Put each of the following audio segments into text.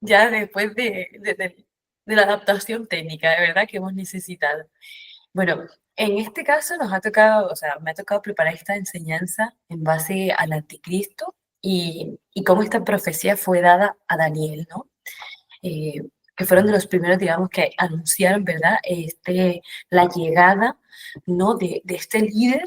ya después de la adaptación técnica, de verdad que hemos necesitado. Bueno, en este caso nos ha tocado, o sea, me ha tocado preparar esta enseñanza en base al anticristo y cómo esta profecía fue dada a Daniel, ¿no? eh, que fueron de los primeros, digamos, que anunciaron, ¿verdad? La llegada, ¿no? De este líder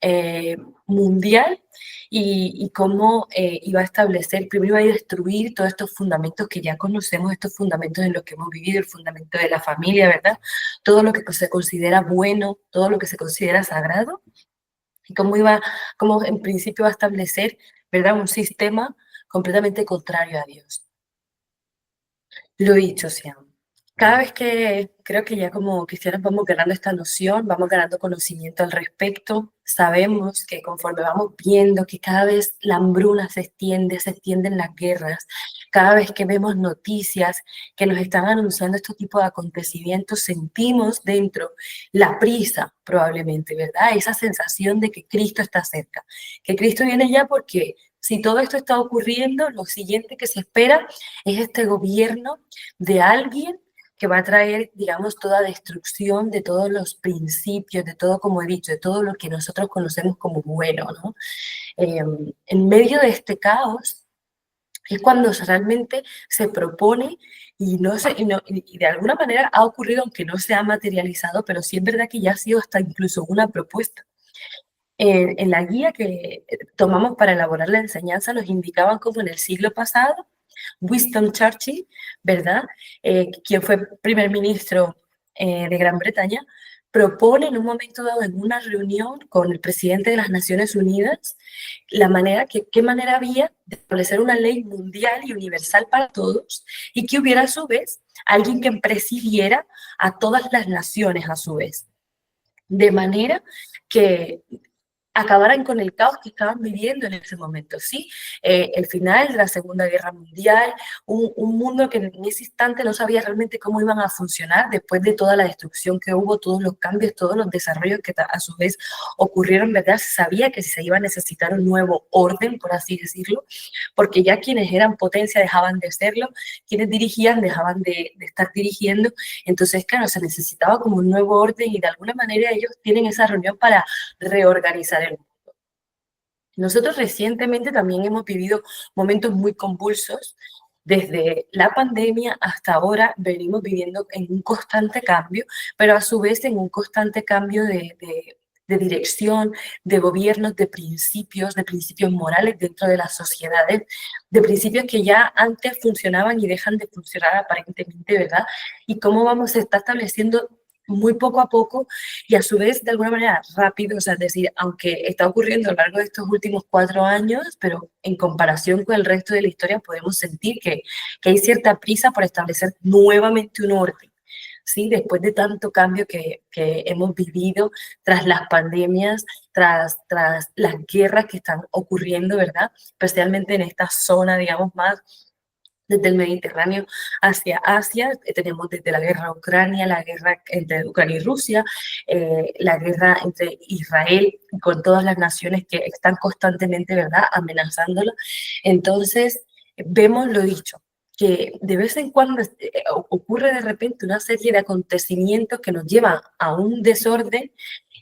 eh, mundial y cómo iba a establecer, primero iba a destruir todos estos fundamentos que ya conocemos, estos fundamentos en los que hemos vivido, el fundamento de la familia, ¿verdad? Todo lo que se considera bueno, todo lo que se considera sagrado, y cómo en principio va a establecer, ¿verdad? Un sistema completamente contrario a Dios. Lo dicho, Siam. Cada vez que creo que ya como cristianos vamos ganando esta noción, vamos ganando conocimiento al respecto, sabemos que conforme vamos viendo que cada vez la hambruna se extienden las guerras, cada vez que vemos noticias que nos están anunciando este tipo de acontecimientos, sentimos dentro la prisa, probablemente, ¿verdad? Esa sensación de que Cristo está cerca, que Cristo viene ya porque si todo esto está ocurriendo, lo siguiente que se espera es este gobierno de alguien que va a traer, digamos, toda destrucción de todos los principios, de todo, como he dicho, de todo lo que nosotros conocemos como bueno, ¿no? En medio de este caos es cuando realmente se propone y, no se, y, no, y de alguna manera ha ocurrido, aunque no se ha materializado, pero sí es verdad que ya ha sido hasta incluso una propuesta. En la guía que tomamos para elaborar la enseñanza nos indicaban como en el siglo pasado Winston Churchill, ¿verdad? Quien fue primer ministro de Gran Bretaña, propone en un momento dado en una reunión con el presidente de las Naciones Unidas qué manera había de establecer una ley mundial y universal para todos y que hubiera a su vez alguien que presidiera a todas las naciones a su vez. De manera que acabaran con el caos que estaban viviendo en ese momento, ¿sí? El final de la Segunda Guerra Mundial, un mundo que en ese instante no sabía realmente cómo iban a funcionar después de toda la destrucción que hubo, todos los cambios, todos los desarrollos que a su vez ocurrieron, ¿verdad? Se sabía que se iba a necesitar un nuevo orden, por así decirlo, porque ya quienes eran potencia dejaban de serlo, quienes dirigían dejaban de estar dirigiendo, entonces, claro, se necesitaba como un nuevo orden y de alguna manera ellos tienen esa reunión para reorganizar el mundo. Nosotros recientemente también hemos vivido momentos muy convulsos. Desde la pandemia hasta ahora venimos viviendo en un constante cambio, pero a su vez en un constante cambio de dirección, de gobiernos, de principios morales dentro de las sociedades, de principios que ya antes funcionaban y dejan de funcionar aparentemente, ¿verdad? Y cómo vamos a estar estableciendo muy poco a poco y a su vez de alguna manera rápido, o sea, es decir, aunque está ocurriendo a lo largo de estos últimos 4 años, pero en comparación con el resto de la historia podemos sentir que hay cierta prisa por establecer nuevamente un orden. ¿Sí? Después de tanto cambio que hemos vivido tras las pandemias, tras las guerras que están ocurriendo, ¿verdad? Especialmente en esta zona, digamos, más desde el Mediterráneo hacia Asia. Tenemos desde la guerra Ucrania, la guerra entre Ucrania y Rusia, la guerra entre Israel con todas las naciones que están constantemente, ¿verdad?, amenazándolo. Entonces, vemos lo dicho, que de vez en cuando ocurre de repente una serie de acontecimientos que nos llevan a un desorden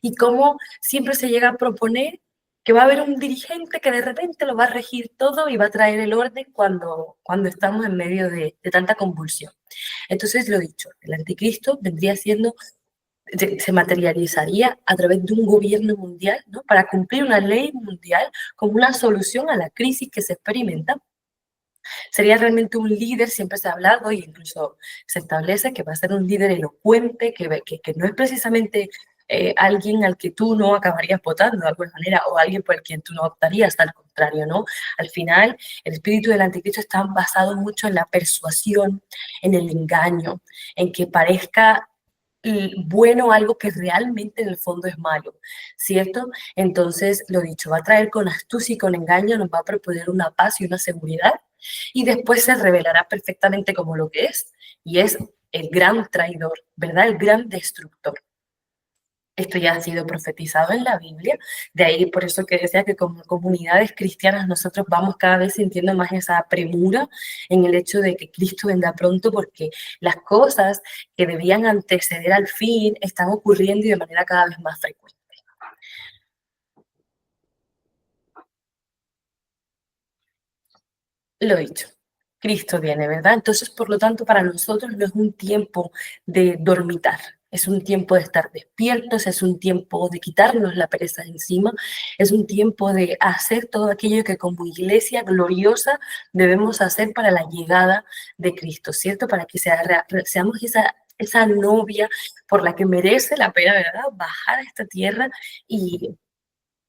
y cómo siempre se llega a proponer que va a haber un dirigente que de repente lo va a regir todo y va a traer el orden cuando estamos en medio de tanta convulsión. Entonces, lo dicho, el anticristo vendría siendo, se materializaría a través de un gobierno mundial, ¿no? Para cumplir una ley mundial como una solución a la crisis que se experimenta. Sería realmente un líder, siempre se ha hablado e incluso se establece que va a ser un líder elocuente, que no es precisamente alguien al que tú no acabarías votando de alguna manera o alguien por quien tú no optarías, al contrario, ¿no? Al final, el espíritu del anticristo está basado mucho en la persuasión, en el engaño, en que parezca bueno algo que realmente en el fondo es malo, ¿cierto? Entonces, lo dicho, va a traer con astucia y con engaño, nos va a proponer una paz y una seguridad y después se revelará perfectamente como lo que es, y es el gran traidor, ¿verdad? El gran destructor. Esto ya ha sido profetizado en la Biblia, de ahí por eso que decía que como comunidades cristianas nosotros vamos cada vez sintiendo más esa premura en el hecho de que Cristo vendrá pronto, porque las cosas que debían anteceder al fin están ocurriendo y de manera cada vez más frecuente. Lo dicho, Cristo viene, ¿verdad? Entonces, por lo tanto, para nosotros no es un tiempo de dormitar, es un tiempo de estar despiertos, es un tiempo de quitarnos la pereza de encima, es un tiempo de hacer todo aquello que como iglesia gloriosa debemos hacer para la llegada de Cristo, ¿cierto? Para que seamos esa novia por la que merece la pena, ¿verdad? Bajar a esta tierra y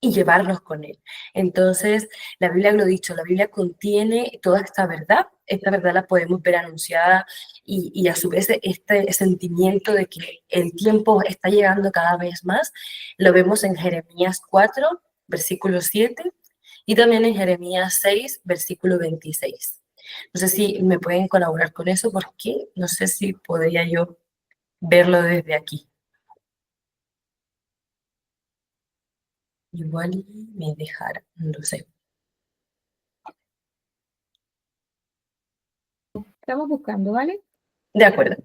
llevarnos con él. Entonces, la Biblia lo dicho, la Biblia contiene toda esta verdad la podemos ver anunciada y a su vez este sentimiento de que el tiempo está llegando cada vez más, lo vemos en Jeremías 4, versículo 7 y también en Jeremías 6, versículo 26. No sé si me pueden colaborar con eso porque no sé si podría yo verlo desde aquí. Igual me dejara, no lo sé. Estamos buscando, ¿vale? De acuerdo.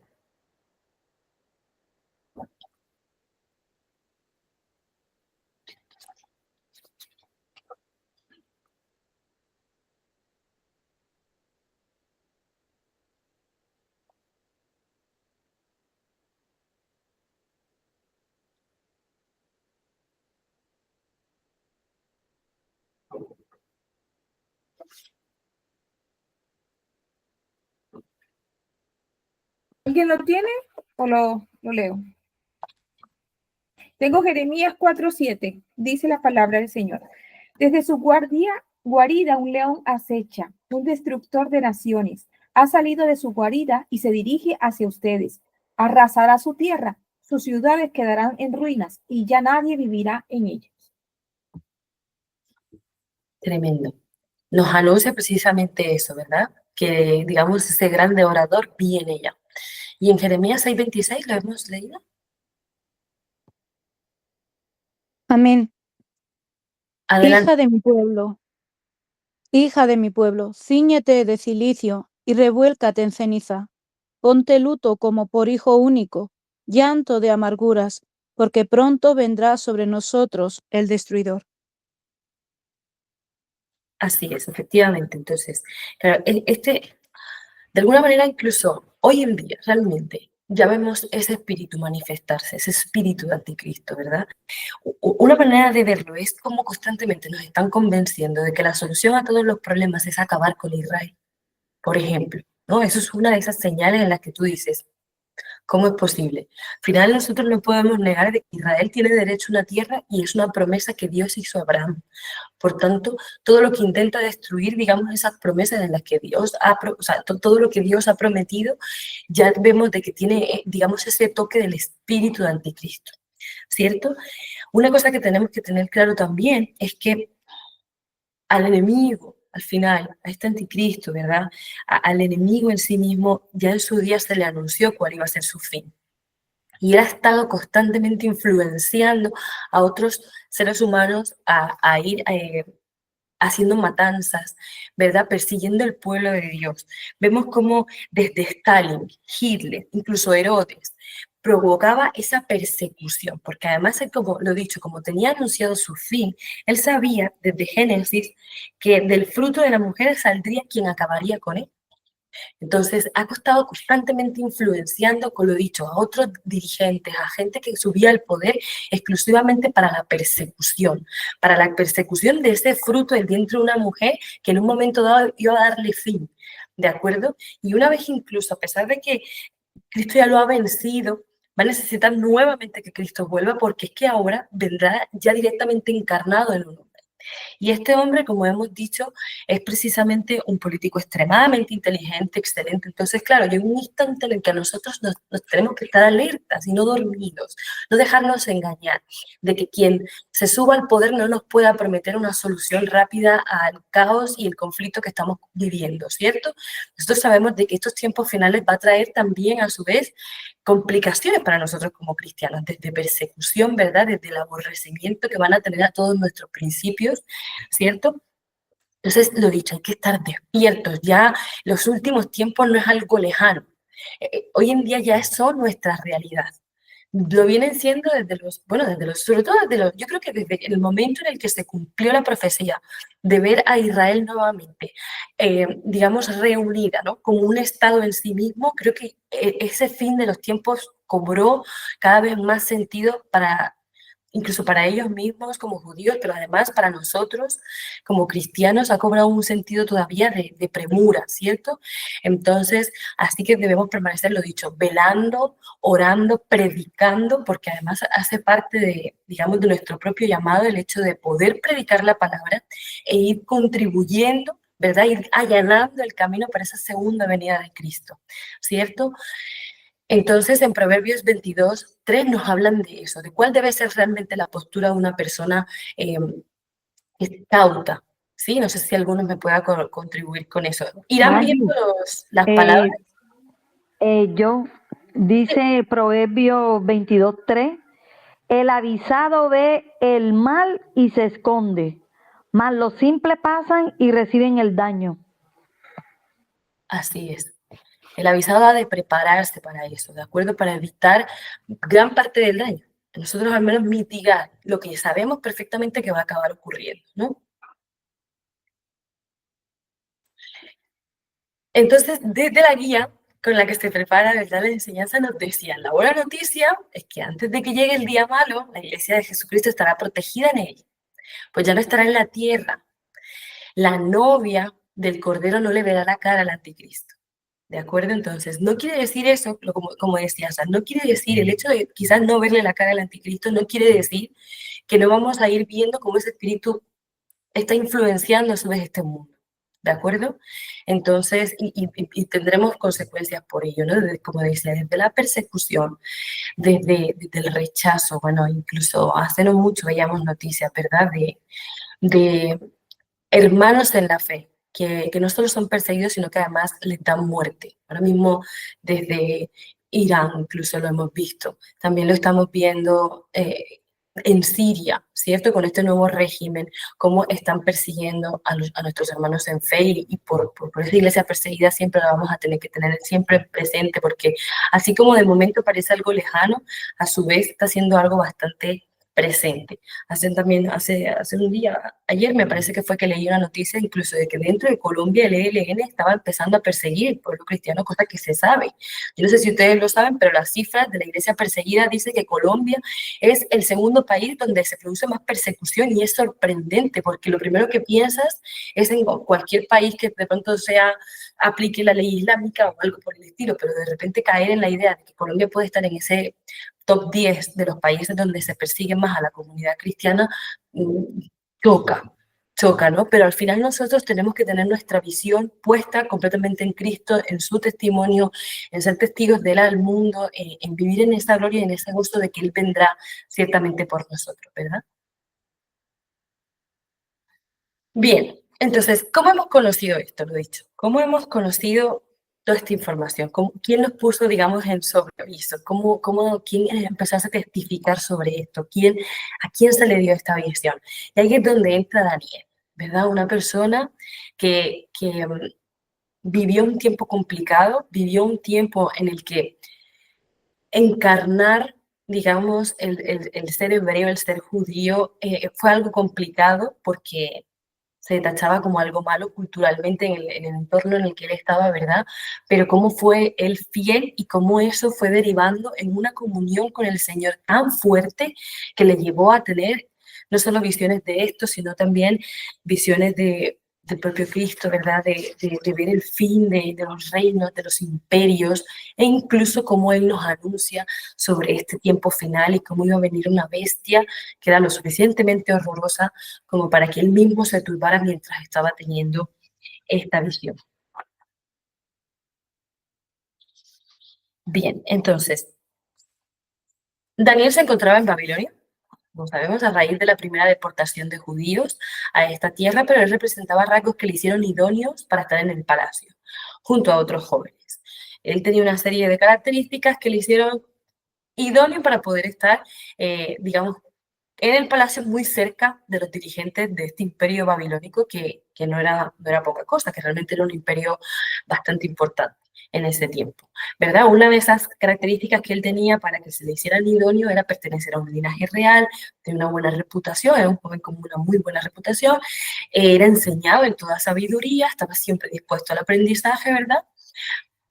¿Alguien lo tiene o lo leo? Tengo Jeremías 4:7, dice la palabra del Señor. Desde su guarida un león acecha, un destructor de naciones. Ha salido de su guarida y se dirige hacia ustedes. Arrasará su tierra, sus ciudades quedarán en ruinas y ya nadie vivirá en ellas. Tremendo. Nos anuncia precisamente eso, ¿verdad? Que, digamos, ese grande orador viene ya. Y en Jeremías 6:26 lo hemos leído. Amén. Adelante. Hija de mi pueblo, cíñete de cilicio y revuélcate en ceniza. Ponte luto como por hijo único, llanto de amarguras, porque pronto vendrá sobre nosotros el destruidor. Así es, efectivamente. Entonces, claro, de alguna manera, incluso hoy en día, realmente, ya vemos ese espíritu manifestarse, ese espíritu de anticristo, ¿verdad? Una manera de verlo es como constantemente nos están convenciendo de que la solución a todos los problemas es acabar con Israel, por ejemplo, ¿no? Eso es una de esas señales en las que tú dices, ¿cómo es posible? Al final nosotros no podemos negar de que Israel tiene derecho a una tierra y es una promesa que Dios hizo a Abraham. Por tanto, todo lo que intenta destruir, digamos, esas promesas en las que Dios o sea, todo lo que Dios ha prometido, ya vemos de que tiene, digamos, ese toque del espíritu de anticristo, ¿cierto? Una cosa que tenemos que tener claro también es que al enemigo, al final, a este anticristo, ¿verdad? Al enemigo en sí mismo, ya en su día se le anunció cuál iba a ser su fin. Y él ha estado constantemente influenciando a otros seres humanos a ir haciendo matanzas, ¿verdad? Persiguiendo el pueblo de Dios. Vemos cómo desde Stalin, Hitler, incluso Herodes, provocaba esa persecución, porque además, como lo he dicho, como tenía anunciado su fin, él sabía desde Génesis que del fruto de la mujer saldría quien acabaría con él. Entonces, ha estado constantemente influenciando, con lo dicho, a otros dirigentes, a gente que subía al poder exclusivamente para la persecución de ese fruto del vientre de una mujer que en un momento dado iba a darle fin, ¿de acuerdo? Y una vez incluso, a pesar de que Cristo ya lo ha vencido, va a necesitar nuevamente que Cristo vuelva porque es que ahora vendrá ya directamente encarnado en un hombre. Y este hombre, como hemos dicho, es precisamente un político extremadamente inteligente, excelente. Entonces, claro, llega un instante en el que nosotros nos tenemos que estar alertas y no dormidos, no dejarnos engañar de que quien se suba al poder no nos pueda prometer una solución rápida al caos y el conflicto que estamos viviendo, ¿cierto? Nosotros sabemos de que estos tiempos finales va a traer también, a su vez, complicaciones para nosotros como cristianos, desde persecución, ¿verdad? Desde el aborrecimiento que van a tener a todos nuestros principios, ¿cierto? Entonces, lo dicho, hay que estar despiertos. Ya los últimos tiempos no es algo lejano. Hoy en día ya son nuestra realidad. Lo vienen siendo desde los, bueno, sobre todo desde los, yo creo que desde el momento en el que se cumplió la profecía de ver a Israel nuevamente, digamos, reunida, ¿no? Como un Estado en sí mismo, creo que ese fin de los tiempos cobró cada vez más sentido para, incluso para ellos mismos como judíos, pero además para nosotros como cristianos ha cobrado un sentido todavía de premura, ¿cierto? Entonces, así que debemos permanecer, lo dicho, velando, orando, predicando, porque además hace parte de, digamos, de nuestro propio llamado el hecho de poder predicar la palabra e ir contribuyendo, ¿verdad? Ir allanando el camino para esa segunda venida de Cristo, ¿cierto? Entonces, en Proverbios 22:3 nos hablan de eso, de cuál debe ser realmente la postura de una persona eh, cauta, ¿sí? No sé si alguno me pueda contribuir con eso. Irán viendo Maggie, las eh, palabras. yo, dice Proverbio 22:3, el avisado ve el mal y se esconde, mas los simples pasan y reciben el daño. Así es. El avisado ha de prepararse para eso, ¿de acuerdo? Para evitar gran parte del daño. Nosotros al menos mitigar lo que sabemos perfectamente que va a acabar ocurriendo, ¿no? Entonces, desde la guía con la que se prepara, ¿verdad?, la enseñanza nos decía, la buena noticia es que antes de que llegue el día malo, la iglesia de Jesucristo estará protegida en él, pues ya no estará en la tierra. La novia del Cordero no le verá la cara al anticristo. ¿De acuerdo? Entonces, no quiere decir eso, como decía, o sea, no quiere decir el hecho de quizás no verle la cara al anticristo, no quiere decir que no vamos a ir viendo cómo ese espíritu está influenciando a su vez este mundo. ¿De acuerdo? Entonces, y tendremos consecuencias por ello, ¿no? Desde, como decía, desde la persecución, desde el rechazo, bueno, incluso hace no mucho veíamos noticias, ¿verdad? De hermanos en la fe, que no solo son perseguidos, sino que además les dan muerte. Ahora mismo desde Irán incluso lo hemos visto. También lo estamos viendo en Siria, ¿cierto? Con este nuevo régimen, cómo están persiguiendo a nuestros hermanos en fe y por esa iglesia perseguida siempre la vamos a tener que tener siempre presente, porque así como de momento parece algo lejano, a su vez está siendo algo bastante presente. Hace un día, ayer me parece que fue que leí una noticia incluso de que dentro de Colombia el ELN estaba empezando a perseguir al pueblo cristiano, cosa que se sabe. Yo no sé si ustedes lo saben, pero las cifras de la iglesia perseguida dice que Colombia es el segundo país donde se produce más persecución y es sorprendente porque lo primero que piensas es en cualquier país que de pronto aplique la ley islámica o algo por el estilo, pero de repente caer en la idea de que Colombia puede estar en ese top 10 de los países donde se persigue más a la comunidad cristiana, choca, choca, ¿no? Pero al final nosotros tenemos que tener nuestra visión puesta completamente en Cristo, en su testimonio, en ser testigos de él al mundo, en vivir en esa gloria y en ese gusto de que él vendrá ciertamente por nosotros, ¿verdad? Bien, entonces, ¿cómo hemos conocido esto, lo dicho? ¿Cómo hemos conocido toda esta información? ¿Quién nos puso, digamos, en sobreaviso? ¿Quién empezó a testificar sobre esto? ¿A quién se le dio esta visión? Y ahí es donde entra Daniel, ¿verdad? Una persona que vivió un tiempo complicado, vivió un tiempo en el que encarnar, digamos, el ser hebreo, el ser judío, fue algo complicado porque se tachaba como algo malo culturalmente en el entorno en el que él estaba, ¿verdad? Pero cómo fue él fiel y cómo eso fue derivando en una comunión con el Señor tan fuerte que le llevó a tener no solo visiones de esto, sino también visiones del propio Cristo, ¿verdad? De ver el fin de los reinos, de los imperios, e incluso cómo Él nos anuncia sobre este tiempo final y cómo iba a venir una bestia que era lo suficientemente horrorosa como para que él mismo se turbara mientras estaba teniendo esta visión. Bien, entonces, Daniel se encontraba en Babilonia, como sabemos, a raíz de la primera deportación de judíos a esta tierra, pero él representaba rasgos que le hicieron idóneos para estar en el palacio, junto a otros jóvenes. Él tenía una serie de características que le hicieron idóneo para poder estar, digamos, en el palacio muy cerca de los dirigentes de este imperio babilónico que no era poca cosa, que realmente era un imperio bastante importante en ese tiempo, ¿verdad? Una de esas características que él tenía para que se le hiciera idóneo era pertenecer a un linaje real, de una buena reputación, era un joven con una muy buena reputación, era enseñado en toda sabiduría, estaba siempre dispuesto al aprendizaje, ¿verdad?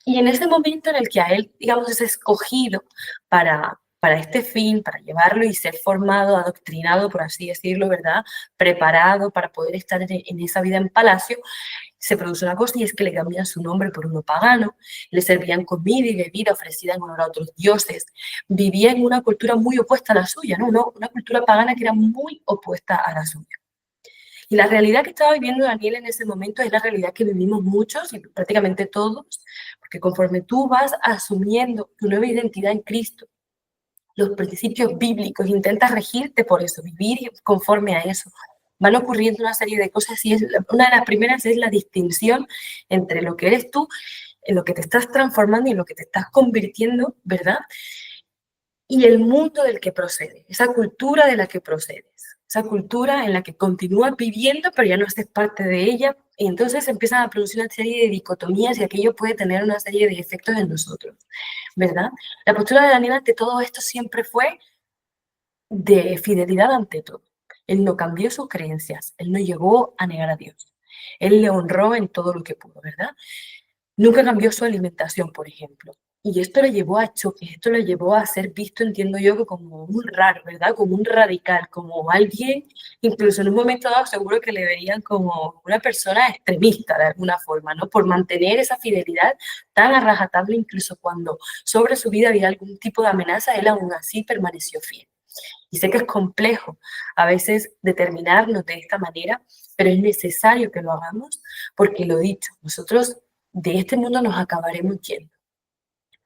Y en ese momento en el que a él, digamos, es escogido para este fin, para llevarlo y ser formado, adoctrinado, por así decirlo, ¿verdad? Preparado para poder estar en esa vida en palacio, se produce una cosa y es que le cambian su nombre por uno pagano, le servían comida y bebida ofrecida en honor a otros dioses, vivía en una cultura muy opuesta a la suya, ¿no? Una cultura pagana que era muy opuesta a la suya. Y la realidad que estaba viviendo Daniel en ese momento es la realidad que vivimos muchos y prácticamente todos, porque conforme tú vas asumiendo tu nueva identidad en Cristo, los principios bíblicos, intentas regirte por eso, vivir conforme a eso. Van ocurriendo una serie de cosas y una de las primeras es la distinción entre lo que eres tú, en lo que te estás transformando y en lo que te estás convirtiendo, ¿verdad? Y el mundo del que procedes, esa cultura de la que procedes, esa cultura en la que continúas viviendo pero ya no haces parte de ella, y entonces empiezan a producir una serie de dicotomías y aquello puede tener una serie de efectos en nosotros, ¿verdad? La postura de Daniel ante todo esto siempre fue de fidelidad ante todo. Él no cambió sus creencias, él no llegó a negar a Dios, él le honró en todo lo que pudo, ¿verdad? Nunca cambió su alimentación, por ejemplo. Y esto le llevó a choques, esto le llevó a ser visto, entiendo yo, como un raro, ¿verdad? Como un radical, como alguien, incluso en un momento dado seguro que le verían como una persona extremista de alguna forma, ¿no? Por mantener esa fidelidad tan a rajatabla, incluso cuando sobre su vida había algún tipo de amenaza, él aún así permaneció fiel. Y sé que es complejo a veces determinarnos de esta manera, pero es necesario que lo hagamos porque lo dicho, nosotros de este mundo nos acabaremos yendo,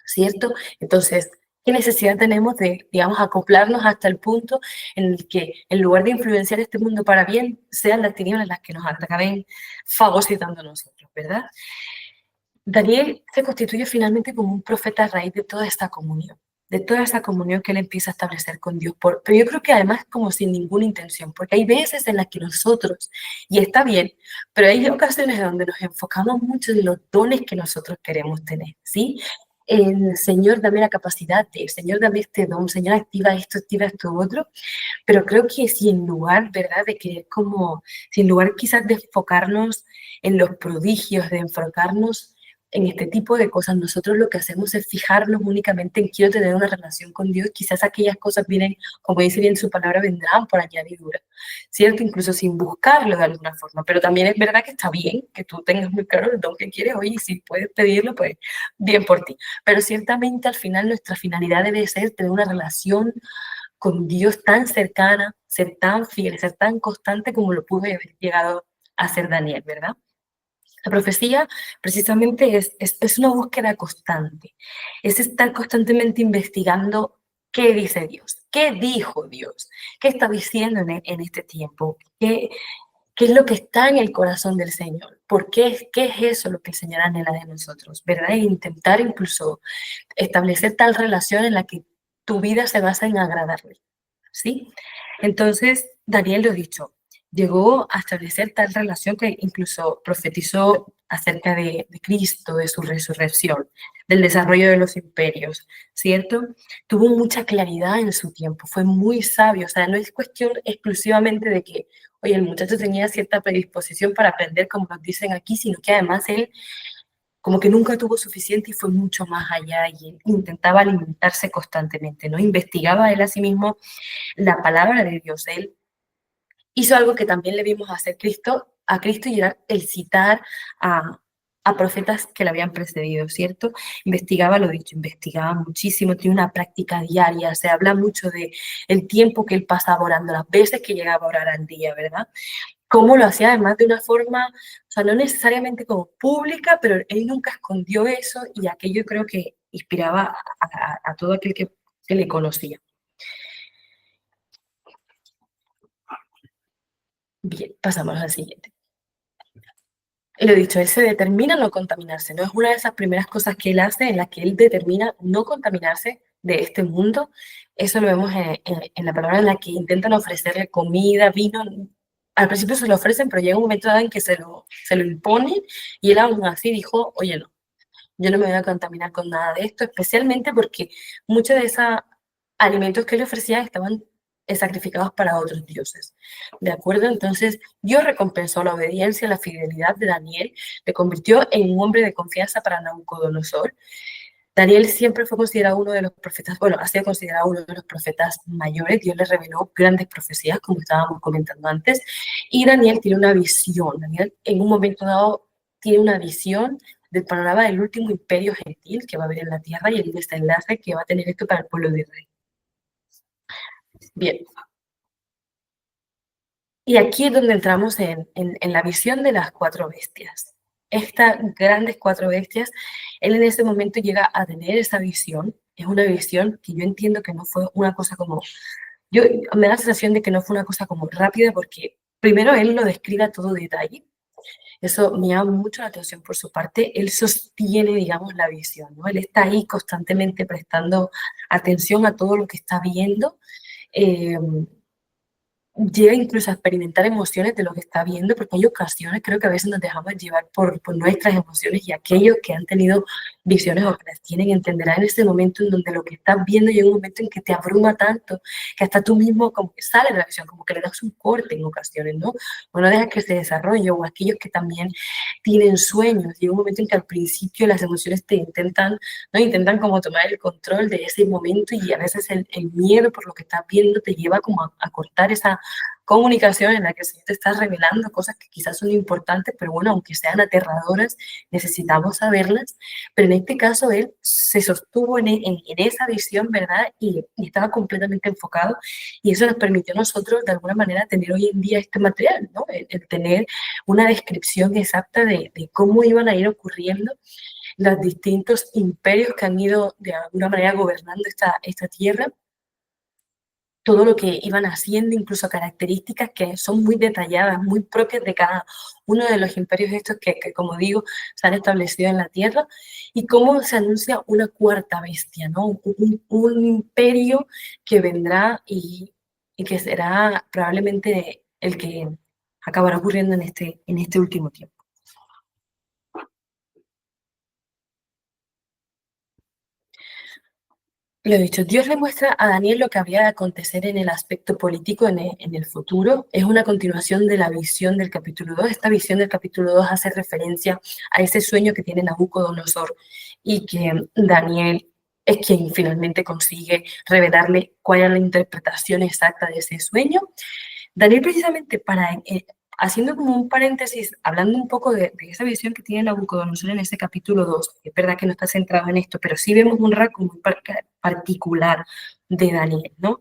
¿cierto? Entonces, ¿qué necesidad tenemos de, digamos, acoplarnos hasta el punto en el que, en lugar de influenciar este mundo para bien, sean las tinieblas las que nos acaben fagocitando a nosotros, ¿verdad? Daniel se constituye finalmente como un profeta a raíz de toda esta comunión, de toda esa comunión que él empieza a establecer con Dios, pero yo creo que además como sin ninguna intención, porque hay veces en las que nosotros, y está bien, pero hay ocasiones donde nos enfocamos mucho en los dones que nosotros queremos tener, ¿sí? El Señor, dame la capacidad de, Señor, dame este don, Señor, activa esto otro, pero creo que si en lugar, ¿verdad?, de querer como, si en lugar quizás de enfocarnos en los prodigios, de enfocarnos en este tipo de cosas, nosotros lo que hacemos es fijarnos únicamente en quiero tener una relación con Dios, quizás aquellas cosas vienen, como dice bien su palabra, vendrán por añadidura, ¿cierto? Incluso sin buscarlo de alguna forma, pero también es verdad que está bien que tú tengas muy claro el don que quieres, oye, y si puedes pedirlo, pues bien por ti, pero ciertamente al final nuestra finalidad debe ser tener una relación con Dios tan cercana, ser tan fiel, ser tan constante como lo pudo haber llegado a ser Daniel, ¿verdad? La profecía precisamente es una búsqueda constante, es estar constantemente investigando qué dice Dios, qué dijo Dios, qué está diciendo en este tiempo, qué es lo que está en el corazón del Señor, qué es eso lo que el Señor anhela de nosotros, ¿verdad? E intentar incluso establecer tal relación en la que tu vida se basa en agradarle, ¿sí? Entonces, Daniel, lo dicho, llegó a establecer tal relación que incluso profetizó acerca de Cristo, de su resurrección, del desarrollo de los imperios, ¿cierto? Tuvo mucha claridad en su tiempo, fue muy sabio, o sea, no es cuestión exclusivamente de que, oye, el muchacho tenía cierta predisposición para aprender, como nos dicen aquí, sino que además él como que nunca tuvo suficiente y fue mucho más allá y intentaba alimentarse constantemente, ¿no? Investigaba él a sí mismo la palabra de Dios. Él hizo algo que también le vimos hacer a Cristo y era el citar a profetas que le habían precedido, ¿cierto? Investigaba lo dicho, investigaba muchísimo, tiene una práctica diaria, se habla mucho de el tiempo que él pasaba orando, las veces que llegaba a orar al día, ¿verdad? Cómo lo hacía además de una forma, o sea, no necesariamente como pública, pero él nunca escondió eso y aquello creo que inspiraba a todo aquel que le conocía. Bien, pasamos al siguiente. Y lo dicho, él se determina no contaminarse, ¿no? Es una de esas primeras cosas que él hace en la que él determina no contaminarse de este mundo. Eso lo vemos en la palabra en la que intentan ofrecerle comida, vino. Al principio se lo ofrecen, pero llega un momento dado en que se lo imponen y él aún así dijo, oye, no, yo no me voy a contaminar con nada de esto, especialmente porque muchos de esos alimentos que le ofrecían estaban sacrificados para otros dioses. ¿De acuerdo? Entonces, Dios recompensó la obediencia y la fidelidad de Daniel, le convirtió en un hombre de confianza para Nabucodonosor. Daniel siempre fue considerado uno de los profetas, bueno, ha sido considerado uno de los profetas mayores. Dios le reveló grandes profecías, como estábamos comentando antes, y Daniel tiene una visión. Daniel, en un momento dado, tiene una visión del panorama del último imperio gentil que va a haber en la tierra y el desenlace que va a tener esto para el pueblo de Israel. Bien. Y aquí es donde entramos en la visión de las cuatro bestias. Estas grandes cuatro bestias, él en ese momento llega a tener esa visión. Es una visión que yo entiendo que no fue una cosa como... Me da la sensación de que no fue una cosa como rápida porque primero él lo describe a todo detalle. Eso me llama mucho la atención por su parte. Él sostiene, digamos, la visión, ¿no? Él está ahí constantemente prestando atención a todo lo que está viendo. Eh, Llega incluso a experimentar emociones de lo que está viendo, porque hay ocasiones, creo que a veces nos dejamos llevar por nuestras emociones y aquellos que han tenido visiones o que las tienen entenderán en ese momento en donde lo que estás viendo llega un momento en que te abruma tanto que hasta tú mismo como que sales de la visión, como que le das un corte en ocasiones, ¿no? O no dejas que se desarrolle, o aquellos que también tienen sueños, llega un momento en que al principio las emociones te intentan, ¿no? Intentan como tomar el control de ese momento y a veces el miedo por lo que estás viendo te lleva como a cortar esa comunicación en la que el Señor te está revelando cosas que quizás son importantes, pero bueno, aunque sean aterradoras, necesitamos saberlas. Pero en este caso él se sostuvo en esa visión, ¿verdad? Y estaba completamente enfocado y eso nos permitió a nosotros de alguna manera tener hoy en día este material, ¿no? El tener una descripción exacta de cómo iban a ir ocurriendo los distintos imperios que han ido de alguna manera gobernando esta tierra, todo lo que iban haciendo, incluso características que son muy detalladas, muy propias de cada uno de los imperios estos que como digo, se han establecido en la tierra, y cómo se anuncia una cuarta bestia, ¿no? Un imperio que vendrá y que será probablemente el que acabará ocurriendo en este último tiempo. Lo dicho, Dios le muestra a Daniel lo que habría de acontecer en el aspecto político en el futuro. Es una continuación de la visión del capítulo 2. Esta visión del capítulo 2 hace referencia a ese sueño que tiene Nabucodonosor y que Daniel es quien finalmente consigue revelarle cuál era la interpretación exacta de ese sueño. Daniel precisamente haciendo como un paréntesis, hablando un poco de esa visión que tiene Nabucodonosor en ese capítulo 2, es verdad que no está centrado en esto, pero sí vemos un rasgo muy particular de Daniel, ¿no?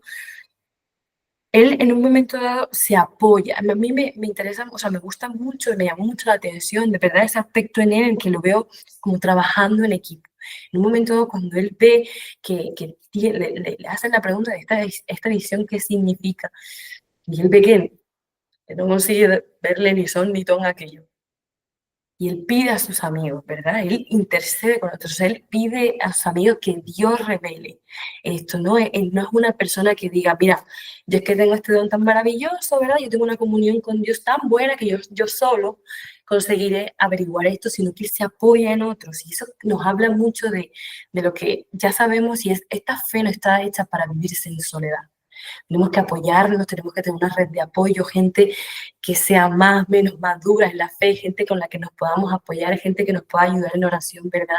Él en un momento dado se apoya, a mí me interesa, o sea, me gusta mucho, me llamó mucho la atención, de verdad, ese aspecto en él en que lo veo como trabajando en equipo. En un momento dado, cuando él ve que le hacen la pregunta de esta visión, ¿qué significa? Y él ve que no consigue verle ni son ni ton aquello. Y él pide a sus amigos, ¿verdad? Él intercede con nosotros, él pide a sus amigos que Dios revele esto, ¿no? Él no es una persona que diga, mira, yo es que tengo este don tan maravilloso, ¿verdad? Yo tengo una comunión con Dios tan buena que yo solo conseguiré averiguar esto, sino que él se apoya en otros. Y eso nos habla mucho de lo que ya sabemos, y es esta fe no está hecha para vivirse en soledad. Tenemos que apoyarnos, tenemos que tener una red de apoyo, gente que sea más, menos madura en la fe, gente con la que nos podamos apoyar, gente que nos pueda ayudar en oración, ¿verdad?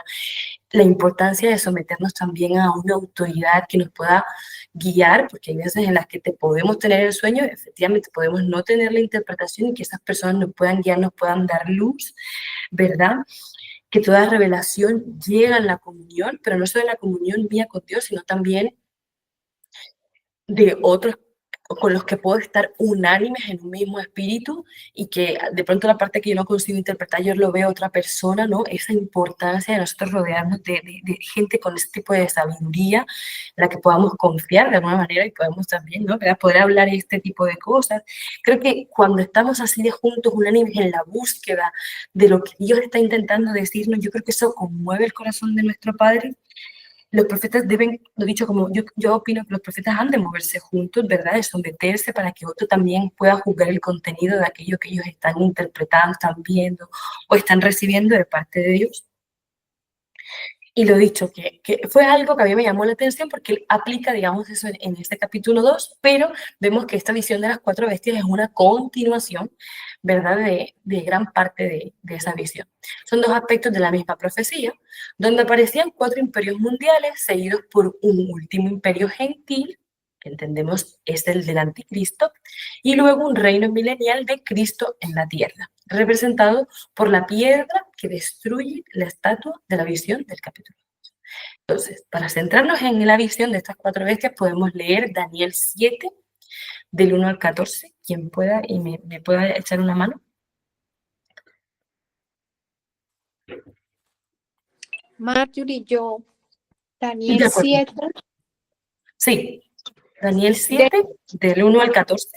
La importancia de someternos también a una autoridad que nos pueda guiar, porque hay veces en las que te podemos tener el sueño, efectivamente podemos no tener la interpretación y que esas personas nos puedan guiar, nos puedan dar luz, ¿verdad? Que toda revelación llega en la comunión, pero no solo en la comunión mía con Dios, sino también de con los que puedo estar unánimes en un mismo espíritu y que de pronto la parte que yo no consigo interpretar, yo lo veo otra persona, ¿no? Esa importancia de nosotros rodearnos de gente con este tipo de sabiduría en la que podamos confiar de alguna manera y podemos también, ¿no? Poder hablar este tipo de cosas. Creo que cuando estamos así de juntos, unánimes en la búsqueda de lo que Dios está intentando decirnos, yo creo que eso conmueve el corazón de nuestro Padre. Los profetas deben, lo dicho, como yo opino que los profetas han de moverse juntos, ¿verdad? De someterse para que otro también pueda juzgar el contenido de aquello que ellos están interpretando, están viendo o están recibiendo de parte de Dios. Y lo dicho, que fue algo que a mí me llamó la atención porque él aplica, digamos, eso en este capítulo 2, pero vemos que esta visión de las 4 bestias es una continuación, ¿verdad?, de gran parte de esa visión. Son 2 aspectos de la misma profecía, donde aparecían 4 imperios mundiales seguidos por un último imperio gentil, que entendemos es el del anticristo, y luego un reino milenial de Cristo en la tierra, representado por la piedra que destruye la estatua de la visión del capítulo. Entonces, para centrarnos en la visión de estas 4 bestias, podemos leer Daniel 7, del 1 al 14. Quien pueda y me pueda echar una mano. Marjorie, yo, De Daniel acuerdo. 7, Sí, Daniel 7, del 1 al 14.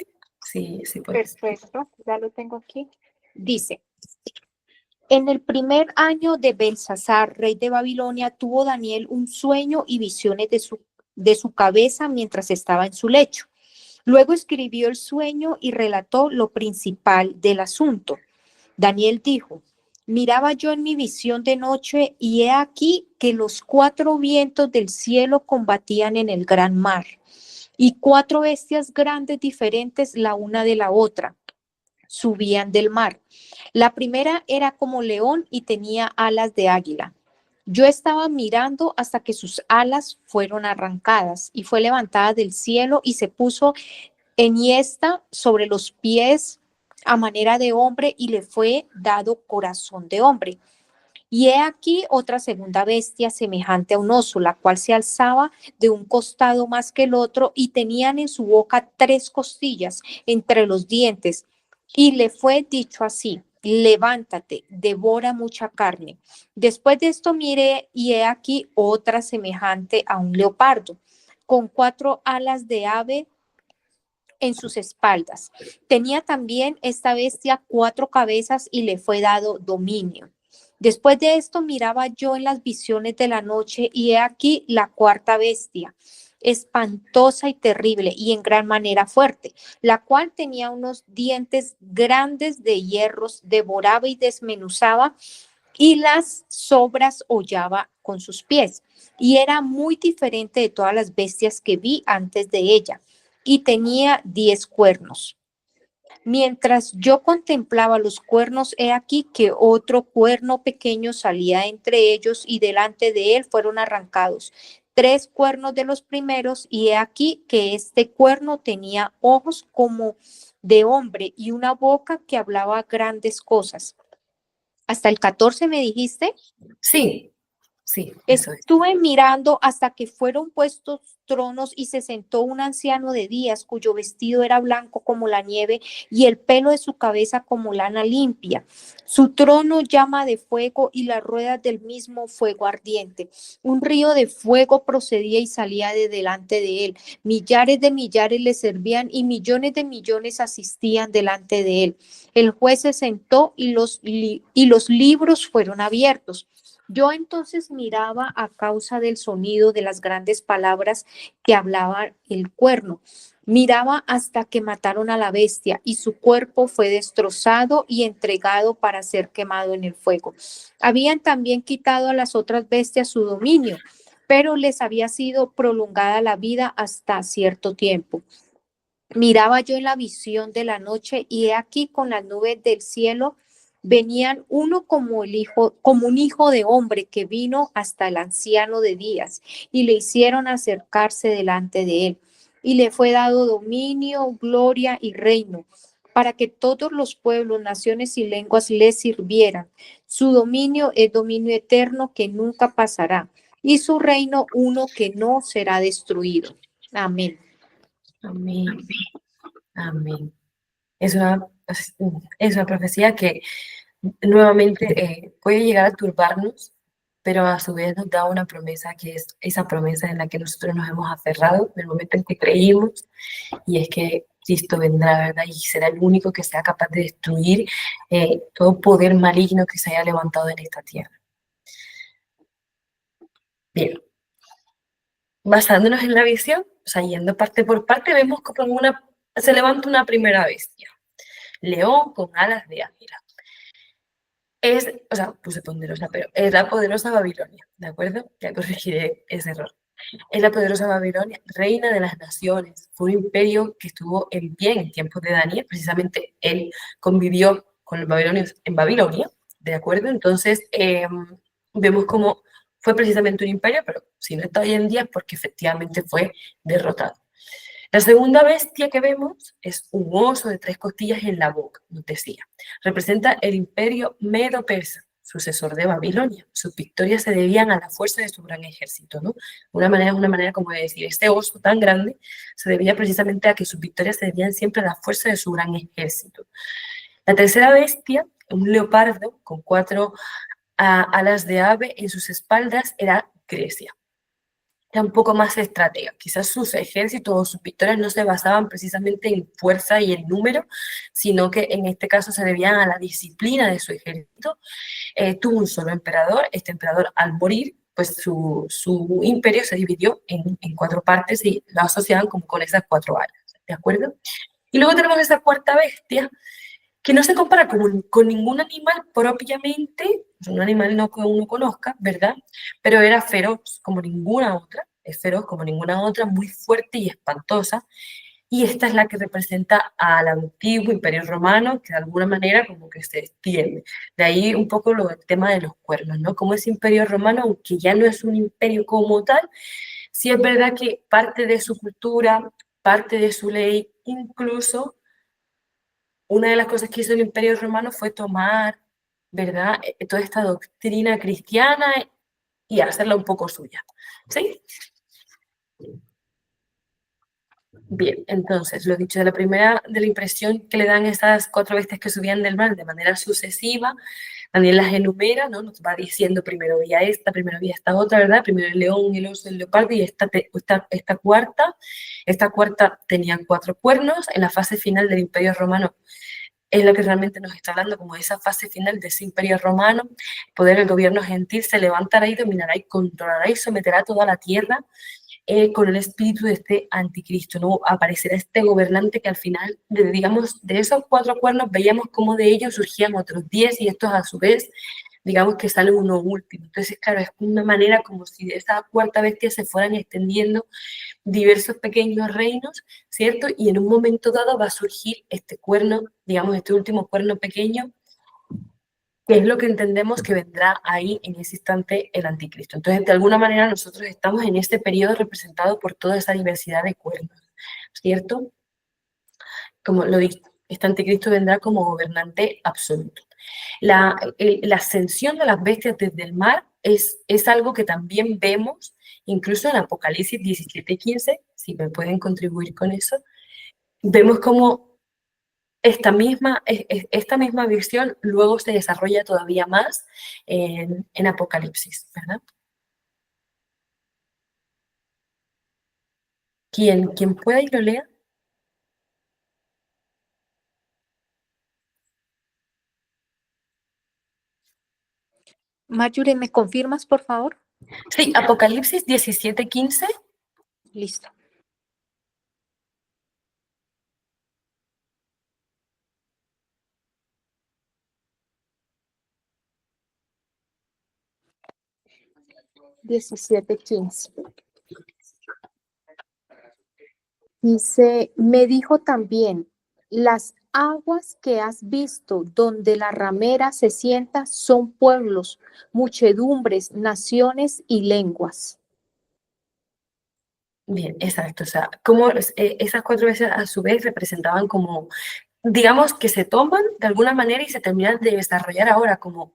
Sí, sí puedes. perfecto, ya lo tengo aquí. Dice, en el primer año de Belsasar, rey de Babilonia, tuvo Daniel un sueño y visiones de su cabeza mientras estaba en su lecho. Luego escribió el sueño y relató lo principal del asunto. Daniel dijo, miraba yo en mi visión de noche y he aquí que los 4 vientos del cielo combatían en el gran mar y 4 bestias grandes diferentes la una de la otra subían del mar. La primera era como león y tenía alas de águila. Yo estaba mirando hasta que sus alas fueron arrancadas y fue levantada del cielo y se puso enhiesta sobre los pies a manera de hombre y le fue dado corazón de hombre. Y he aquí otra segunda bestia semejante a un oso, la cual se alzaba de un costado más que el otro y tenían en su boca 3 costillas entre los dientes. Y le fue dicho así, levántate, devora mucha carne. Después de esto miré y he aquí otra semejante a un leopardo, con 4 alas de ave en sus espaldas. Tenía también esta bestia 4 cabezas y le fue dado dominio. Después de esto miraba yo en las visiones de la noche y he aquí la 4ª bestia, espantosa y terrible y en gran manera fuerte, la cual tenía unos dientes grandes de hierros, devoraba y desmenuzaba y las sobras hollaba con sus pies. Y era muy diferente de todas las bestias que vi antes de ella y tenía 10 cuernos. Mientras yo contemplaba los cuernos, he aquí que otro cuerno pequeño salía entre ellos y delante de él fueron arrancados 3 cuernos de los primeros y he aquí que este cuerno tenía ojos como de hombre y una boca que hablaba grandes cosas. ¿Hasta el 14 me dijiste? Sí, sí, eso es. Estuve mirando hasta que fueron puestos tronos y se sentó un anciano de días cuyo vestido era blanco como la nieve y el pelo de su cabeza como lana limpia. Su trono llama de fuego y las ruedas del mismo fuego ardiente. Un río de fuego procedía y salía de delante de él. Millares de millares le servían y millones de millones asistían delante de él. El juez se sentó y los libros fueron abiertos. Yo entonces miraba a causa del sonido de las grandes palabras que hablaba el cuerno. Miraba hasta que mataron a la bestia y su cuerpo fue destrozado y entregado para ser quemado en el fuego. Habían también quitado a las otras bestias su dominio, pero les había sido prolongada la vida hasta cierto tiempo. Miraba yo en la visión de la noche y he aquí con las nubes del cielo venían uno como un hijo de hombre que vino hasta el anciano de días y le hicieron acercarse delante de él y le fue dado dominio, gloria y reino para que todos los pueblos, naciones y lenguas le sirvieran. Su dominio es dominio eterno que nunca pasará y su reino uno que no será destruido. Amén. Amén. Amén. Es una profecía que nuevamente puede llegar a turbarnos, pero a su vez nos da una promesa que es esa promesa en la que nosotros nos hemos aferrado en el momento en que creímos, y es que Cristo vendrá, ¿verdad? Y será el único que sea capaz de destruir todo poder maligno que se haya levantado en esta tierra. Bien, basándonos en la visión, o sea, yendo parte por parte, vemos como se levanta una primera bestia, león con alas de águila. O sea, puse ponderosa, pero es la poderosa Babilonia, ¿de acuerdo? Ya corregiré ese error. Es la poderosa Babilonia, reina de las naciones. Fue un imperio que estuvo en pie en tiempos de Daniel. Precisamente él convivió con los babilonios en Babilonia, ¿de acuerdo? Entonces, vemos cómo fue precisamente un imperio, pero si no está hoy en día es porque efectivamente fue derrotado. La segunda bestia que vemos es un oso de 3 costillas en la boca, nos decía. Representa el imperio medo-persa, sucesor de Babilonia. Sus victorias se debían a la fuerza de su gran ejército, ¿no? Una manera como de decir, este oso tan grande se debía precisamente a que sus victorias se debían siempre a la fuerza de su gran ejército. La tercera bestia, un leopardo con 4 alas de ave en sus espaldas, era Grecia. Era un poco más estratega. Quizás sus ejércitos o sus victorias no se basaban precisamente en fuerza y en número, sino que en este caso se debían a la disciplina de su ejército. Tuvo un solo emperador. Este emperador, al morir, pues su imperio se dividió en 4 partes y lo asociaban como con esas 4 alas, ¿de acuerdo? Y luego tenemos esa cuarta bestia, que no se compara con ningún animal propiamente, un animal no que uno conozca, ¿verdad? Pero era feroz como ninguna otra, es feroz como ninguna otra, muy fuerte y espantosa, y esta es la que representa al antiguo Imperio Romano, que de alguna manera como que se extiende. De ahí un poco el tema de los cuernos, ¿no? Como ese Imperio Romano, aunque ya no es un imperio como tal, sí es verdad que parte de su cultura, parte de su ley, incluso una de las cosas que hizo el Imperio Romano fue tomar, ¿verdad?, toda esta doctrina cristiana y hacerla un poco suya, ¿sí? Bien, entonces, lo dicho, de la impresión que le dan esas 4 bestias que subían del mar de manera sucesiva, Daniel las enumera, ¿no? Nos va diciendo primero vi primero vi esta otra, ¿verdad? Primero el león, el oso, el leopardo y esta cuarta. Esta cuarta tenía 4 cuernos. En la fase final del Imperio Romano es lo que realmente nos está hablando, como esa fase final de ese imperio romano. El poder del gobierno gentil se levantará y dominará y controlará y someterá toda la tierra con el espíritu de este anticristo, ¿no? Aparecerá este gobernante que al final, digamos, de esos 4 cuernos veíamos cómo de ellos surgían otros 10 y estos a su vez, digamos que sale uno último. Entonces, claro, es una manera como si de esa cuarta bestia se fueran extendiendo diversos pequeños reinos, ¿cierto? Y en un momento dado va a surgir este cuerno, digamos, este último cuerno pequeño, que es lo que entendemos que vendrá ahí en ese instante el anticristo. Entonces, de alguna manera nosotros estamos en este periodo representado por toda esa diversidad de cuernos, ¿cierto? Como lo dije, este anticristo vendrá como gobernante absoluto. La ascensión de las bestias desde el mar es algo que también vemos incluso en Apocalipsis 17:15, si me pueden contribuir con eso. Vemos cómo esta misma visión luego se desarrolla todavía más en Apocalipsis, ¿verdad? ¿Quién pueda y lo lea? Mayure, ¿me confirmas, por favor? Sí, Apocalipsis 17:15. Listo. (17:15). Dice, me dijo también, las aguas que has visto donde la ramera se sienta son pueblos, muchedumbres, naciones y lenguas. Bien, exacto. O sea, como esas 4 veces a su vez representaban como, digamos, que se toman de alguna manera y se terminan de desarrollar ahora como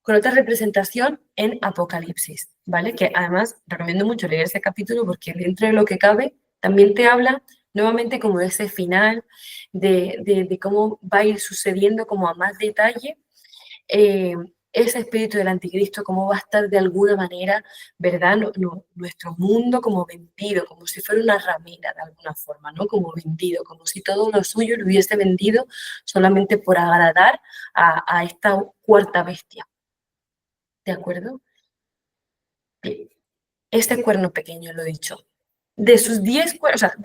con otra representación en Apocalipsis, ¿vale? Que además recomiendo mucho leer ese capítulo porque dentro de lo que cabe también te habla nuevamente como ese final de cómo va a ir sucediendo como a más detalle ese espíritu del anticristo, cómo va a estar de alguna manera, ¿verdad? Nuestro mundo como vendido, como si fuera una ramera de alguna forma, ¿no? Como vendido, como si todo lo suyo lo hubiese vendido solamente por agradar a esta cuarta bestia. ¿De acuerdo? Bien. Este cuerno pequeño, lo he dicho. De sus 10 cuernos, o sea,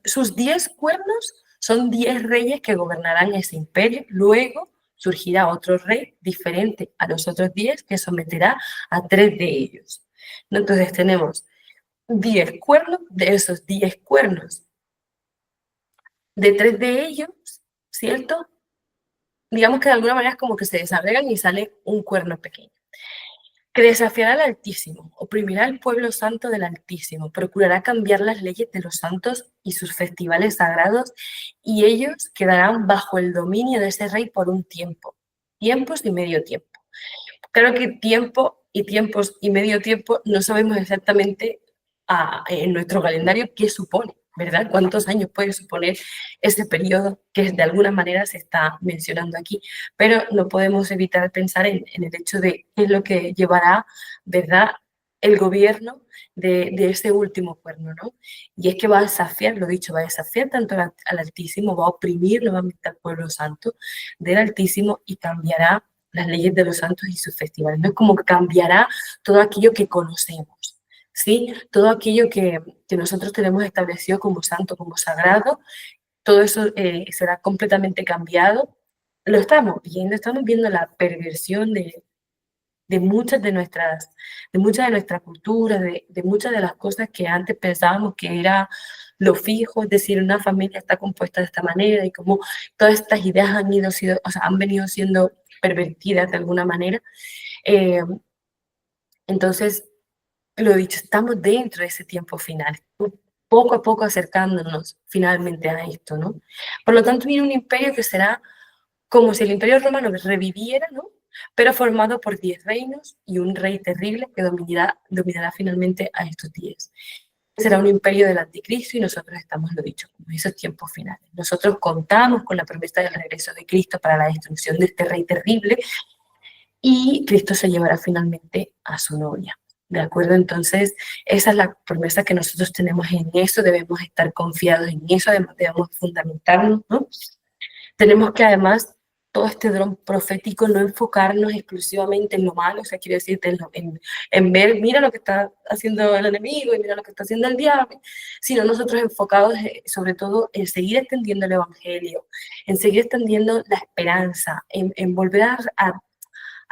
sus 10 cuernos son 10 reyes que gobernarán ese imperio. Luego surgirá otro rey diferente a los otros 10 que someterá a 3 de ellos. Entonces tenemos 10 cuernos, de esos 10 cuernos, de 3 de ellos, ¿cierto? Digamos que de alguna manera es como que se desagregan y sale un cuerno pequeño. Que desafiará al Altísimo, oprimirá al pueblo santo del Altísimo, procurará cambiar las leyes de los santos y sus festivales sagrados, y ellos quedarán bajo el dominio de ese rey por un tiempo, tiempos y medio tiempo. Claro que tiempo y tiempos y medio tiempo no sabemos exactamente en nuestro calendario qué supone, ¿verdad? ¿Cuántos años puede suponer ese periodo que de alguna manera se está mencionando aquí? Pero no podemos evitar pensar en el hecho de qué es lo que llevará, ¿verdad?, el gobierno de ese último cuerno, ¿no? Y es que va a desafiar, lo dicho, va a desafiar tanto al Altísimo, va a oprimir nuevamente al pueblo santo del Altísimo y cambiará las leyes de los santos y sus festivales, ¿no? Como que cambiará todo aquello que conocemos, ¿sí? Todo aquello que nosotros tenemos establecido como santo, como sagrado, todo eso será completamente cambiado. Lo estamos viendo la perversión de muchas de nuestras culturas, de muchas de las cosas que antes pensábamos que era lo fijo, es decir, una familia está compuesta de esta manera y como todas estas ideas han venido siendo pervertidas de alguna manera. Entonces, lo dicho, estamos dentro de ese tiempo final, poco a poco acercándonos finalmente a esto, ¿no? Por lo tanto, viene un imperio que será como si el imperio romano reviviera, ¿no? Pero formado por 10 reinos y un rey terrible que dominará finalmente a estos 10. Será un imperio del anticristo y nosotros estamos, lo dicho, como esos tiempos finales. Nosotros contamos con la promesa del regreso de Cristo para la destrucción de este rey terrible y Cristo se llevará finalmente a su novia. ¿De acuerdo? Entonces, esa es la promesa que nosotros tenemos, en eso debemos estar confiados, en eso debemos fundamentarnos, ¿no? Tenemos que además, todo este dron profético, no enfocarnos exclusivamente en lo malo, o sea, quiere decir en ver, mira lo que está haciendo el enemigo y mira lo que está haciendo el diablo, sino nosotros enfocados sobre todo en seguir extendiendo el evangelio, en seguir extendiendo la esperanza, en volver a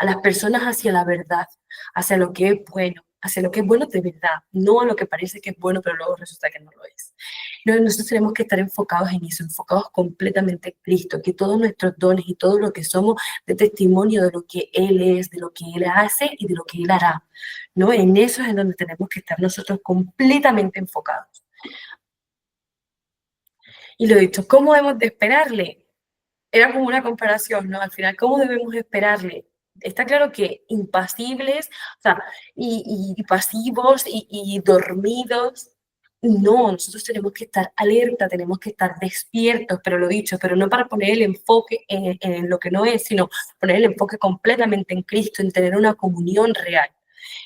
las personas hacia la verdad, hacia lo que es bueno de verdad, no a lo que parece que es bueno, pero luego resulta que no lo es. Nosotros tenemos que estar enfocados en eso, enfocados completamente en Cristo, que todos nuestros dones y todo lo que somos de testimonio de lo que Él es, de lo que Él hace y de lo que Él hará, ¿no? En eso es en donde tenemos que estar nosotros completamente enfocados. Y lo dicho, ¿cómo debemos de esperarle? Era como una comparación, ¿no? Al final, ¿cómo debemos esperarle? Está claro que impasibles, o sea, y pasivos y dormidos. No, nosotros tenemos que estar alerta, tenemos que estar despiertos, pero lo dicho, pero no para poner el enfoque en lo que no es, sino poner el enfoque completamente en Cristo, en tener una comunión real.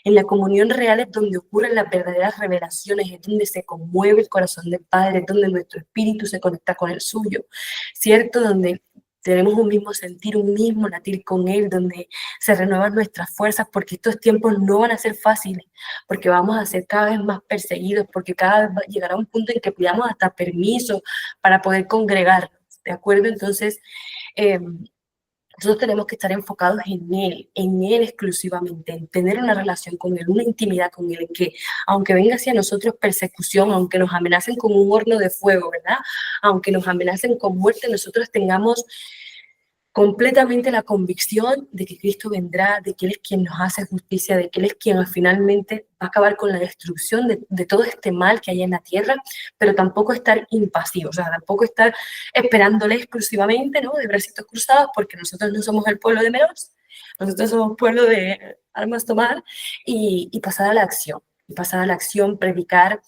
En la comunión real es donde ocurren las verdaderas revelaciones, es donde se conmueve el corazón del Padre, es donde nuestro espíritu se conecta con el suyo, ¿cierto? Donde tenemos un mismo sentir, un mismo latir con Él, donde se renuevan nuestras fuerzas, porque estos tiempos no van a ser fáciles, porque vamos a ser cada vez más perseguidos, porque cada vez llegará un punto en que pidamos hasta permiso para poder congregarnos, ¿de acuerdo? Entonces, nosotros tenemos que estar enfocados en Él exclusivamente, en tener una relación con Él, una intimidad con Él, en que aunque venga hacia nosotros persecución, aunque nos amenacen con un horno de fuego, ¿verdad? Aunque nos amenacen con muerte, nosotros tengamos completamente la convicción de que Cristo vendrá, de que Él es quien nos hace justicia, de que Él es quien finalmente va a acabar con la destrucción de todo este mal que hay en la tierra, pero tampoco estar impasivos, o sea, tampoco estar esperándole exclusivamente, ¿no?, de bracitos cruzados, porque nosotros no somos el pueblo de Meroz, nosotros somos pueblo de armas tomar y pasar a la acción, predicar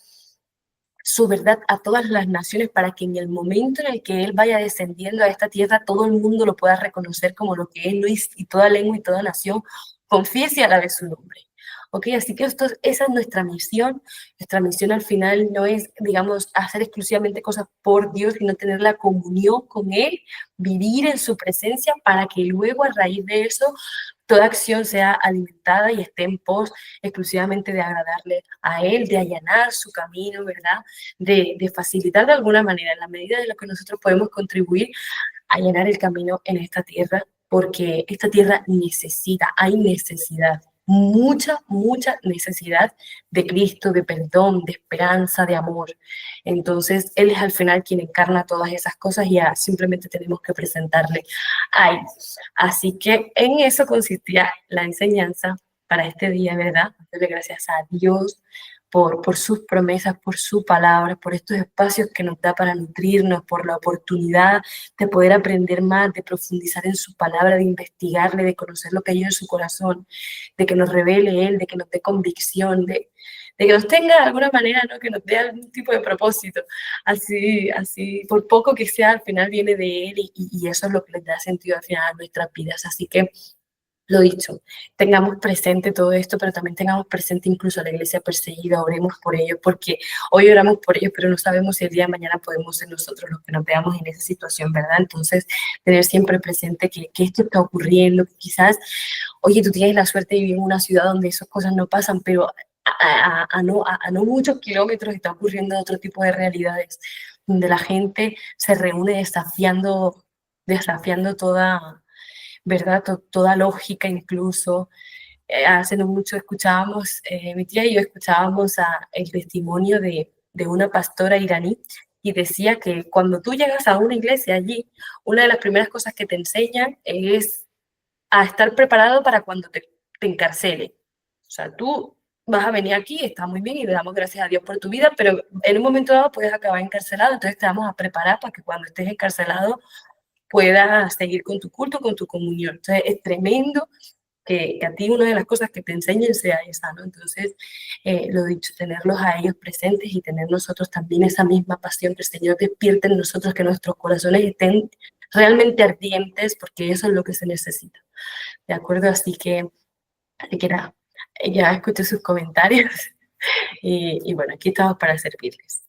su verdad a todas las naciones para que en el momento en el que Él vaya descendiendo a esta tierra, todo el mundo lo pueda reconocer como lo que Él es y toda lengua y toda nación confiese a la vez su nombre. ¿Ok? Así que esa es nuestra misión. Nuestra misión al final no es, digamos, hacer exclusivamente cosas por Dios, sino tener la comunión con Él, vivir en su presencia para que luego a raíz de eso toda acción sea alimentada y esté en pos exclusivamente de agradarle a Él, de allanar su camino, ¿verdad? De facilitar de alguna manera, en la medida de lo que nosotros podemos contribuir, a allanar el camino en esta tierra, porque esta tierra hay necesidad, mucha necesidad de Cristo, de perdón, de esperanza, de amor. Entonces, Él es al final quien encarna todas esas cosas y ya simplemente tenemos que presentarle a Él. Así que en eso consistía la enseñanza para este día, ¿verdad? Darle gracias a Dios por sus promesas, por su palabra, por estos espacios que nos da para nutrirnos, por la oportunidad de poder aprender más, de profundizar en su palabra, de investigarle, de conocer lo que hay en su corazón, de que nos revele Él, de que nos dé convicción, de que nos tenga de alguna manera, ¿no? Que nos dé algún tipo de propósito. Así, por poco que sea, al final viene de Él y eso es lo que les da sentido al final a nuestras vidas. Así que, lo dicho, tengamos presente todo esto, pero también tengamos presente incluso a la iglesia perseguida, oremos por ellos, porque hoy oramos por ellos, pero no sabemos si el día de mañana podemos ser nosotros los que nos veamos en esa situación, ¿verdad? Entonces, tener siempre presente que esto está ocurriendo, que quizás, oye, tú tienes la suerte de vivir en una ciudad donde esas cosas no pasan, pero a no muchos kilómetros está ocurriendo otro tipo de realidades, donde la gente se reúne desafiando toda, ¿verdad? Toda lógica incluso. Hace no mucho escuchábamos, mi tía y yo escuchábamos el testimonio de una pastora iraní y decía que cuando tú llegas a una iglesia allí, una de las primeras cosas que te enseñan es a estar preparado para cuando te encarcelen. O sea, tú vas a venir aquí, está muy bien y le damos gracias a Dios por tu vida, pero en un momento dado puedes acabar encarcelado, entonces te vamos a preparar para que cuando estés encarcelado puedas seguir con tu culto, con tu comunión. Entonces es tremendo que a ti una de las cosas que te enseñen sea esa, ¿no? Entonces, lo dicho, tenerlos a ellos presentes y tener nosotros también esa misma pasión, que el Señor despierte en nosotros, que nuestros corazones estén realmente ardientes, porque eso es lo que se necesita, ¿de acuerdo? Así que nada, ya escuché sus comentarios y bueno, aquí estamos para servirles.